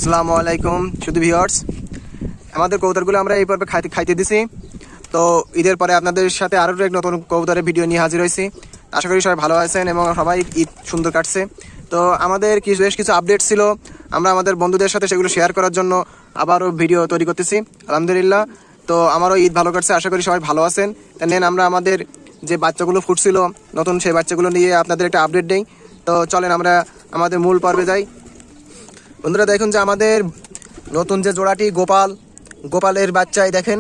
আসসালামু আলাইকুম শুধু ভিউয়ার্স, আমাদের কবুতরগুলো আমরা এই পর্বে খাইতে দিছি। তো ঈদের পরে আপনাদের সাথে আরও এক নতুন কবুতরের ভিডিও নিয়ে হাজির হয়েছি। আশা করি সবাই ভালো আছেন এবং সবাই ঈদ সুন্দর কাটছে। তো আমাদের বেশ কিছু আপডেট ছিল, আমরা আমাদের বন্ধুদের সাথে সেগুলো শেয়ার করার জন্য আবারও ভিডিও তৈরি করতেছি। আলহামদুলিল্লাহ, তো আমারও ঈদ ভালো কাটছে, আশা করি সবাই ভালো আছেন। নেন আমরা আমাদের যে বাচ্চাগুলো ফুটছিল নতুন, সেই বাচ্চাগুলো নিয়ে আপনাদের একটা আপডেট দেই। তো চলেন আমরা আমাদের মূল পর্বে যাই। বন্ধুরা দেখুন যে আমাদের নতুন যে জোড়াটি গোপালের বাচ্চাই দেখেন,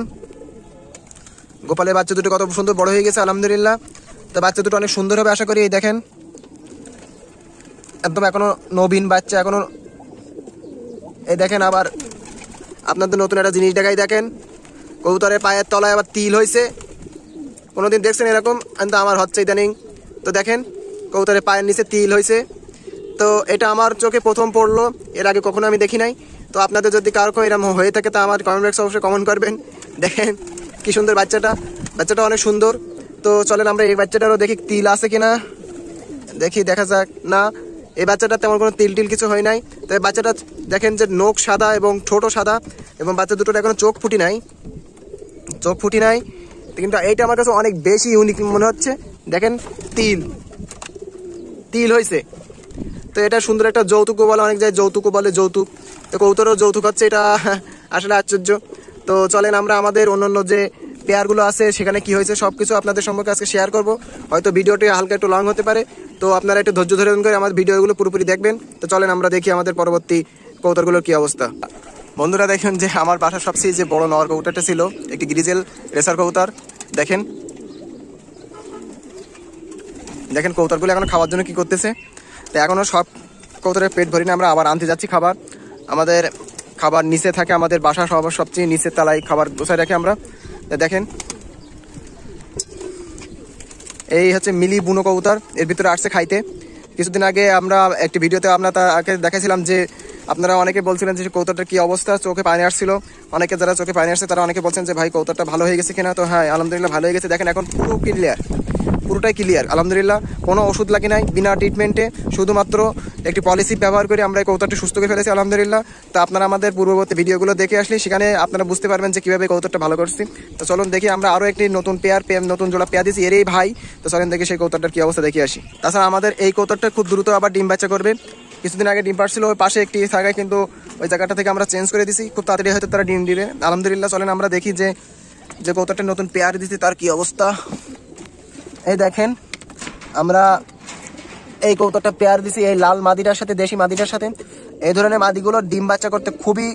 গোপালের বাচ্চা দুটো কত সুন্দর বড় হয়ে গেছে আলহামদুলিল্লাহ। তো বাচ্চা দুটো অনেক সুন্দর হবে আশা করি। এই দেখেন একদম এখনো নবীন বাচ্চা এখনো। এই দেখেন আবার আপনাদের নতুন একটা জিনিস দেখাই, দেখেন কবুতরের পায়ের তলায় আবার তিল হয়েছে। কোনোদিন দেখছেন এরকম? কিন্তু আমার হচ্ছে ইদানিং। তো দেখেন কবুতরের পায়ের নিচে তিল হয়েছে। তো এটা আমার চোখে প্রথম পড়লো, এর আগে কখনো আমি দেখি নাই। তো আপনাদের যদি কারো এরকম হয়ে থাকে তা আমার কমেন্ট বক্সে অবশ্যই কমেন্ট করবেন। দেখেন কি সুন্দর বাচ্চাটা অনেক সুন্দর। তো চলেন আমরা এই বাচ্চাটারও দেখি তিল আছে কিনা, দেখা যাক। না, এই বাচ্চাটা তেমন কোনো তিল কিছু হয় নাই। তো এই বাচ্চাটা দেখেন যে নখ সাদা এবং ঠোঁটও সাদা, এবং বাচ্চা দুটোর এখনো চোখ ফুটি নাই। কিন্তু এইটা আমার কাছে অনেক বেশি ইউনিক মনে হচ্ছে। দেখেন তিল হয়েছে। তো এটা সুন্দর একটা যৌতুকও বলে, অনেক জায়গায় যৌতুকও বলে, যৌতুক। তো কবুতরও যৌতুক হচ্ছে, এটা আসলে আশ্চর্য। তো চলেন আমরা আমাদের অন্যান্য যে পেয়ারগুলো আছে সেখানে কি হয়েছে সব কিছু আপনাদের সম্পর্কে আজকে শেয়ার করব। হয়তো ভিডিওটি হালকা একটু লং হতে পারে, তো আপনারা একটু ধৈর্য ধরে করে আমার ভিডিওগুলো পুরোপুরি দেখবেন। তো চলেন আমরা দেখি আমাদের পরবর্তী কবুতরগুলোর কি অবস্থা। বন্ধুরা দেখেন যে আমার বাসার সবচেয়ে যে বড় নর কবুতরটা ছিল একটি গ্রিজেল রেসার কবুতর। দেখেন কবুতরগুলো এখন খাওয়ার জন্য কি করতেছে। তো এখনও সব কবুতরের পেট ভরি না, আমরা আবার আনতে যাচ্ছি খাবার। আমাদের খাবার নিচে থাকে, আমাদের বাসা সবচেয়ে নিচের তলায় খাবার গোছায় রাখি আমরা। দেখেন এই হচ্ছে মিলি বুনো কবুতর, এর ভিতরে আসছে খাইতে। কিছুদিন আগে আমরা একটি ভিডিওতে তাকে দেখাইছিলাম যে আপনারা অনেকে বলছিলেন যে কবুতরটার কি অবস্থা, চোখে পানি আসছিল। অনেকে যারা চোখে পানি আসছে তারা অনেকে বলছেন যে ভাই কবুতরটা ভালো হয়ে গেছে কিনা। তো হ্যাঁ আলহামদুলিল্লাহ ভালো হয়ে গেছে। দেখেন এখন পুরোটাই ক্লিয়ার আলহামদুলিল্লাহ, কোনো ওষুধ লাগে নাই, বিনা ট্রিটমেন্টে শুধুমাত্র একটি পলিসি ব্যবহার করে আমরা এই কবুতরটি সুস্থ করে ফেলেছি আলহামদুলিল্লাহ। তো আপনারা আমাদের পূর্ববর্তী ভিডিওগুলো দেখে আসলে সেখানে আপনারা বুঝতে পারবেন যে কীভাবে কবুতরটা ভালো করছি। তো চলুন দেখি, আমরা আরও একটি নতুন জোড়া পেয়ার দিয়েছি এরই ভাই। তো চলেন দেখি সেই কবুতরটার কী অবস্থা দেখে আসি। তাছাড়া আমাদের এই কবুতরটা খুব দ্রুত আবার ডিম বাচ্চা করবে। কিছুদিন আগে ডিম পাড়ছিল ওই পাশে একটি জায়গায়, কিন্তু ওই জায়গাটা থেকে আমরা চেঞ্জ করে দিছি, খুব তাড়াতাড়ি হয়তো তারা ডিম দিবে আলহামদুলিল্লাহ। চলেন আমরা দেখি যে কবুতরটা নতুন পেয়ার দিচ্ছি তার কি অবস্থা। এই দেখেন আমরা এই কবুতরটা পেয়ার দিছি এই লাল মাদিটার সাথে, দেশি মাদিটার সাথে। এই ধরনের মাদিগুলো ডিম বাচ্চা করতে খুবই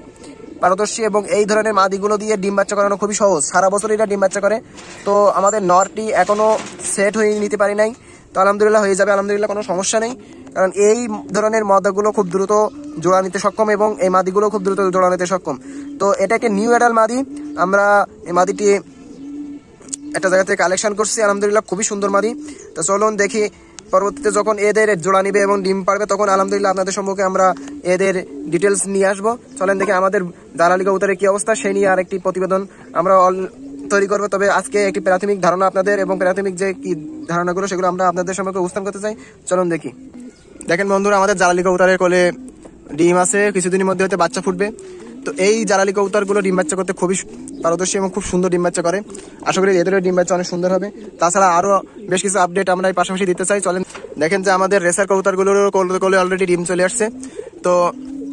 পারদর্শী, এবং এই ধরনের মাদিগুলো দিয়ে ডিম বাচ্চা করানো খুবই সহজ, সারা বছর এটা ডিম বাচ্চা করে। তো আমাদের নরটি এখনও সেট হয়ে নিতে পারি নাই, তো আলহামদুলিল্লাহ হয়ে যাবে আলহামদুলিল্লাহ, কোনো সমস্যা নেই। কারণ এই ধরনের মাদাগুলো খুব দ্রুত জোড়া নিতে সক্ষম, এবং এই মাদিগুলো খুব দ্রুত জোড়া নিতে সক্ষম। তো এটা একটা নিউ অ্যাডাল মাদি, আমরা এই মাদিটি একটা জায়গা থেকে কালেকশন করছি আলহামদুলিল্লাহ, খুবই সুন্দর মাদি। তো চলুন দেখি পরবর্তীতে যখন এদের জোড়া নিবে এবং ডিম পারবে তখন আলহামদুলিল্লাহ আপনাদের সম্মুখে আমরা এদের ডিটেলস নিয়ে আসবো। চলেন দেখি আমাদের দালালি কবুতরের কি অবস্থা, সেই নিয়ে আরেকটি প্রতিবেদন আমরা তৈরি করবো। তবে আজকে একটি প্রাথমিক ধারণা আপনাদের এবং প্রাথমিক যে কি ধারণাগুলো সেগুলো আমরা আপনাদের সম্মুখে উপস্থাপন করতে চাই। চলুন দেখি। দেখেন বন্ধুরা আমাদের জালালি কবুতরের কোলে ডিম আছে, কিছুদিনের মধ্যে হয়তো বাচ্চা ফুটবে। তো এই জালালি কবুতরগুলো ডিম বাচ্চা করতে খুবই পারদর্শী এবং খুব সুন্দর ডিম বাচ্চা করে। আশা করি এদেরও ডিম বাচ্চা অনেক সুন্দর হবে। তাছাড়া আরও বেশ কিছু আপডেট আমরা এই পাশাপাশি দিতে চাই। চলেন দেখেন যে আমাদের রেসার কবুতরগুলোর কোলে অলরেডি ডিম চলে আসছে। তো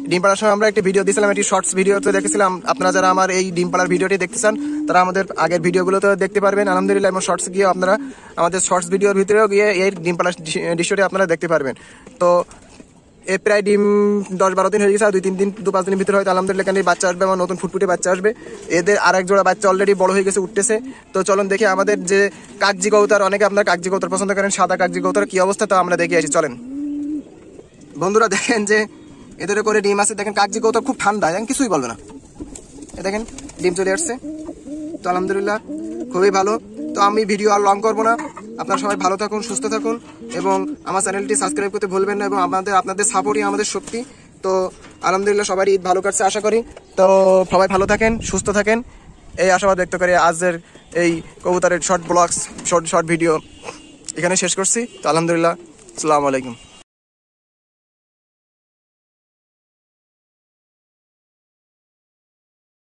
ডিম পাড়ার সময় আমরা একটি ভিডিও দিয়েছিলাম, একটি শর্টস ভিডিওতে দেখেছিলাম। আপনারা যারা আমার এই ডিম পাড়ার ভিডিওটি দেখতে চান তারা আমাদের আগের ভিডিওগুলোতে দেখতে পারবেন আলহামদুলিল্লাহ, এবং শর্টস গিয়ে আপনারা আমাদের শর্টস ভিডিওর ভিতরেও গিয়ে এই ডিম পাড়ার দৃশ্যটি আপনারা দেখতে পারবেন। তো এ প্রায় ডিম 10-12 দিন হয়ে গেছে, আর 2-5 দিনের ভিতরে হয়তো আলহামদুলিল্লাহ এখানে বাচ্চা আসবে, আমার নতুন ফুটফুটে বাচ্চা আসবে। এদের আরেক জোড়া বাচ্চা অলরেডি বড় হয়ে গেছে, উঠতেছে। তো চলুন দেখি আমাদের যে কাগজি কবুতর, অনেকে আপনার কাগজি কবুতর পছন্দ করেন, সাদা কাগজি কবুতর কি অবস্থা তা আমরা দেখে আসি। চলেন বন্ধুরা দেখেন যে এদের করে ডিম আছে। দেখেন কাগজি কবুতর খুব ঠান্ডা, কিছুই বলবে না। দেখেন ডিম চলে আসছে, তো আলহামদুলিল্লাহ খুবই ভালো। তো আমি ভিডিও আর লং করবো না, আপনারা সবাই ভালো থাকুন, সুস্থ থাকুন, এবং আমার চ্যানেলটি সাবস্ক্রাইব করতে ভুলবেন না, এবং আপনাদের সাপোর্টই আমাদের শক্তি। তো আলহামদুলিল্লাহ সবারই ঈদ ভালো কাটছে আশা করি। তো সবাই ভালো থাকেন, সুস্থ থাকেন, এই আশাবাদ ব্যক্ত করে আজকের এই কবুতরের শর্ট ভিডিও এখানে শেষ করছি। তো আলহামদুলিল্লাহ, আসসালামু আলাইকুম।